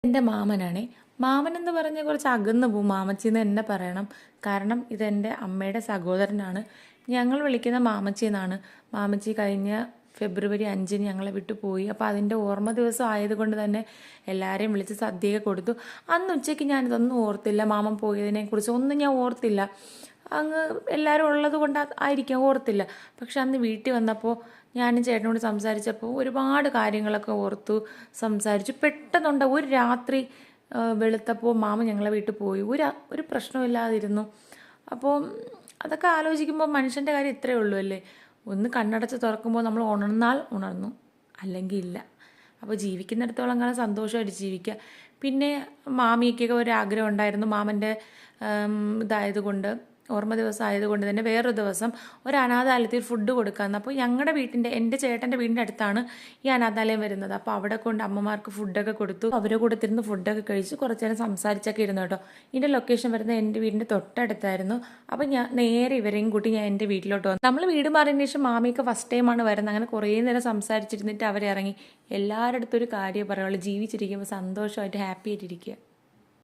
എൻ്റെ മാമനാണേ. മാമനെന്ന് പറഞ്ഞാൽ കുറച്ച് അകന്ന് പോവും, മാമച്ചിന്ന് തന്നെ പറയണം. കാരണം ഇതെൻ്റെ അമ്മയുടെ സഹോദരനാണ്. ഞങ്ങൾ വിളിക്കുന്ന മാമച്ചി എന്നാണ്. മാമച്ചി കഴിഞ്ഞ ഫെബ്രുവരി 5 ഞങ്ങളെ വിട്ടു പോയി. അപ്പോൾ അതിൻ്റെ ഓർമ്മ ദിവസം ആയതുകൊണ്ട് തന്നെ എല്ലാവരെയും വിളിച്ച് സദ്യയൊക്കെ കൊടുത്തു. അന്ന് ഉച്ചയ്ക്ക് ഞാനിതൊന്നും ഓർത്തില്ല, മാമൻ പോയതിനെക്കുറിച്ച് ഒന്നും ഞാൻ ഓർത്തില്ല. അങ്ങ് എല്ലാവരും ഉള്ളത് കൊണ്ട് ആയിരിക്കാം ഓർത്തില്ല. പക്ഷെ അന്ന് വീട്ടിൽ വന്നപ്പോൾ ഞാനും ചേട്ടനോട് സംസാരിച്ചപ്പോൾ ഒരുപാട് കാര്യങ്ങളൊക്കെ ഓർത്തു സംസാരിച്ചു. പെട്ടെന്നുണ്ട് ഒരു രാത്രി വെളുത്തപ്പോൾ മാമ ഞങ്ങളെ വീട്ടിൽ പോയി. ഒരു പ്രശ്നമില്ലാതിരുന്നു. അപ്പോൾ അതൊക്കെ ആലോചിക്കുമ്പോൾ മനുഷ്യൻ്റെ കാര്യം ഇത്രയേ ഉള്ളൂ അല്ലേ. ഒന്ന് കണ്ണടച്ച് തുറക്കുമ്പോൾ നമ്മൾ ഉണർന്നാൽ ഉണർന്നു, അല്ലെങ്കിൽ ഇല്ല. അപ്പോൾ ജീവിക്കുന്നിടത്തോളം കാലം സന്തോഷമായിട്ട് ജീവിക്കുക. പിന്നെ മാമിക്കൊക്കെ ഒരു ആഗ്രഹം ഉണ്ടായിരുന്നു, മാമൻ്റെ ഇതായതുകൊണ്ട്, ഓർമ്മ ദിവസം ആയതുകൊണ്ട് തന്നെ വേറൊരു ദിവസം ഒരു അനാഥാലയത്തിൽ ഫുഡ് കൊടുക്കാമെന്ന്. അപ്പോൾ ഞങ്ങളുടെ എൻ്റെ ചേട്ടൻ്റെ വീടിൻ്റെ അടുത്താണ് ഈ അനാഥാലയം വരുന്നത്. അപ്പോൾ അവിടെ കൊണ്ട് അമ്മമാർക്ക് ഫുഡൊക്കെ കൊടുത്തു. അവരെ കൂടെ തിരുന്ന് ഫുഡൊക്കെ കഴിച്ച് കുറച്ച് നേരം സംസാരിച്ചൊക്കെ ഇരുന്നു കേട്ടോ. ഇതിൻ്റെ ലൊക്കേഷൻ വരുന്നത് എൻ്റെ വീടിൻ്റെ തൊട്ടടുത്തായിരുന്നു. അപ്പോൾ ഞാൻ നേരെ ഇവരെയും കൂട്ടി ഞാൻ എൻ്റെ വീട്ടിലോട്ട് വന്നു. നമ്മൾ വീട് മാറിയതിന് ശേഷം മാമിയൊക്കെ ഫസ്റ്റ് ടൈമാണ് വരുന്നത്. അങ്ങനെ കുറേ നേരം സംസാരിച്ചിരുന്നിട്ട് അവരിറങ്ങി. എല്ലാവരുടെ അടുത്തൊരു കാര്യം പറയുള്ളൂ, ജീവിച്ചിരിക്കുമ്പോൾ സന്തോഷമായിട്ട് ഹാപ്പി ആയിട്ടിരിക്കുക.